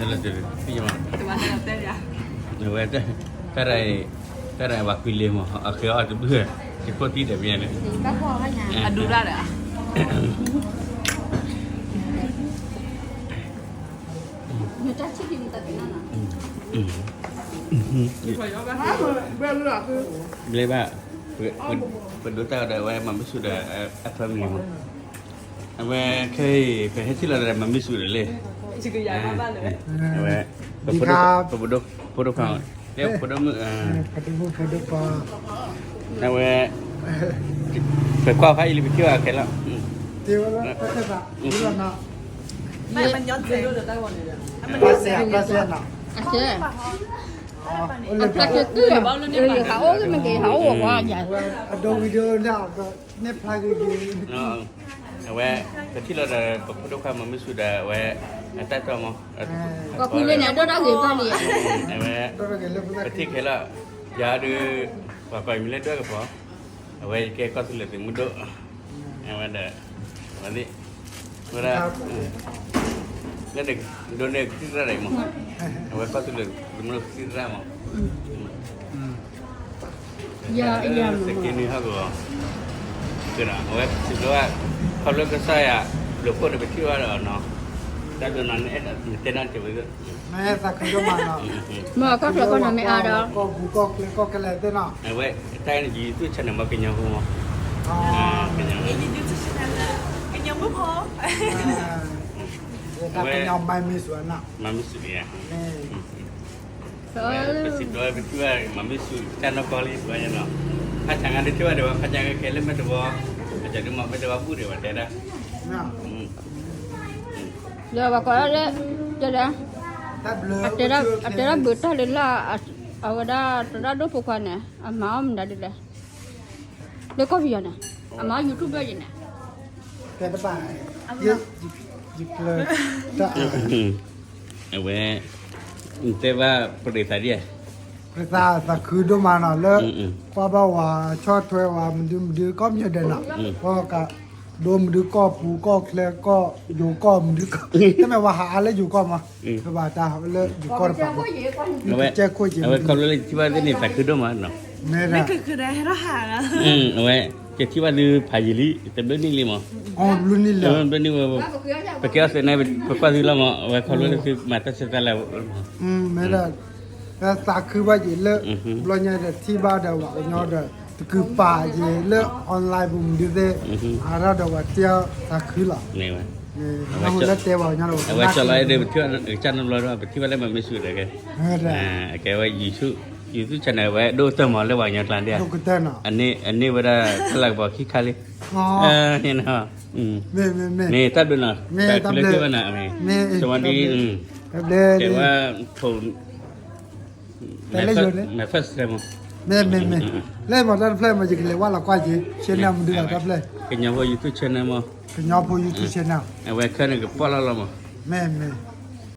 นั่นแหละจุดที่จะมา แต่ว่าเราเต้นยัง เดี๋ยวแต่ถ้าได้ว่าคุยเรื่องมั้งเอาคือเอาจะเบื่อจะโคตรที่เดี๋ยวเนี่ย Bác kho cả nhà. อ่ะดูได้เลยอ่ะ Người ta chỉ tìm tại cái nào nào. เลยว่าเปิดดูตาได้ว่ามันไม่สุดอะอัตรามีมั้งว่าเคยให้ที่เราได้มันไม่สุดเลย ชิคกี้พายมาบ้านเลย ว่าพอดูฟังเดี๋ยวพอดูมือKetemu pada pa. นะว่าเปิดกว้างให้รีบเที่ยวแค่ละ Tiwa lah, kata tak. Bulan nak. ไม่มันย้อนคืนดูเดี๋ยวไต้หวันเลย Pasal nak. Asal. Oleh Asal tu ya. Oleh kau tu mungkin kau wah ya. ada video nak ni lagi di. เนาะว่าที่เราได้พอดูความมันไม่สุดอะว่าแต่ตัวมั้ง Kau pilih ni ada dah ke kali. ว่า Orang gelap pula. ที่แค่ละยาดูว่าไปมีเล่นด้วยกับพ่อว่าแกก็สุดเลยถึงมุดดูว่าเด้อวันนี้เวลาเนี่ยเด็กโดนเด็กที่อะไรมั้งว่าก็สุดเลยถึงมุดที่อะไรมั้ง Ya ya. สกินนี่เขาก็คือนะว่าสิว่าเขาเลิกก็ใส่อ่ะหรือพวกเด็กไปที่ว่าเนาะแต่ตอนนั้นเต้นนั่นจะไปก็ Mai tak kerja mana. Mà các là con nào mẹ à đó. Kau buka kau kelak tu nak. ว่าแต่ยี่ตู้ฉันมาเป็นยังไงมั้งเป็นยังไง ยินดีทุกท่านเลยเป็นยังไม่พอ Tak kena main misuan nak. มันไม่สุดเนี่ย Trời. เป็นสิบร้อยเป็นที่ว่ามันไม่สุดแค่นกอลีตัวอย่างเนาะถ้าchẳng ănที่ว่าเดี๋ยวถ้าchẳng cái lênไม่ได้ว่าอาจจะดูมันไม่ได้ว่าพูดเดี๋ยวแต่ละ Nak. Giờ bà có đấy. Giờ đó. Tak blur. Ada dah betul lah. Ada dua pokok ni. Amam dah ada. Lekau biar ni. Amam YouTube aja ni. Tak dapat. Ya. Jika tak. เอาไว้แต่ว่าประเดี๋ยวเดียว Kita tak kerja mana le. Kau bawa short tu wa mudi kau punya dana. Kau kat dom mudi kau pu kau kelak kauอยู่kau mudi kau. Tapi wa hal leอยู่kau mah. Sebab dah le อยู่kau dapat. เอาไว้ Cek kau je. เอาไว้เขาเลยที่ว่านี่แต่คือด้วยมันเนาะ Merah. คือได้ให้เราหาอ่ะ เอาไว้จะที่ว่าลือพายิลีแต่เรื่องนี้เลยมั้ง Oh belum ni เรื่อง lah. นี้ว่าไปเกี่ยวเสร็จในไปกว่าที่เรามาเอาไว้เขาเลยคือมาตัดสินใจแล้ว Merah. Tak kerja je le. Belanja dah tiba dah wa nyaw dah.คือป่าเยเลออนไลน์บุมดิเดอาราดว่าเตียวตะคือล่ะ นี่ว่า เราละเตียวญาโล เอาไว้จะไล่เดี๋ยวเที่ยวจันทร์ลอยไปที่ว่าแล้วมันไม่สุดเลยแก เฮ้ย แกว่ายูทูบชาแนลไว้ดูตัวหมอเลยว่าอย่างไรเดียว ลูกเต้นอ่ะ อันนี้เวลาขลักบอกขี้คาเลย อ๋อ นี่นะแม่นี่ตัดดูนะแต่เรื่องว่าน่ะสวัสดีแต่ว่าโทนแม่ฟัสเซม แม่เล่นหมดแล้วเพลงมาจิกเลยว่าเรากว่าจีเชนแนลมันดูครับเลย เป็นยังว่ายูทูบชาแนลมั้ง เป็นยอดพูยูทูบเชนแนล เอาไว้แค่นี้ก็พอแล้วมั้ง แม่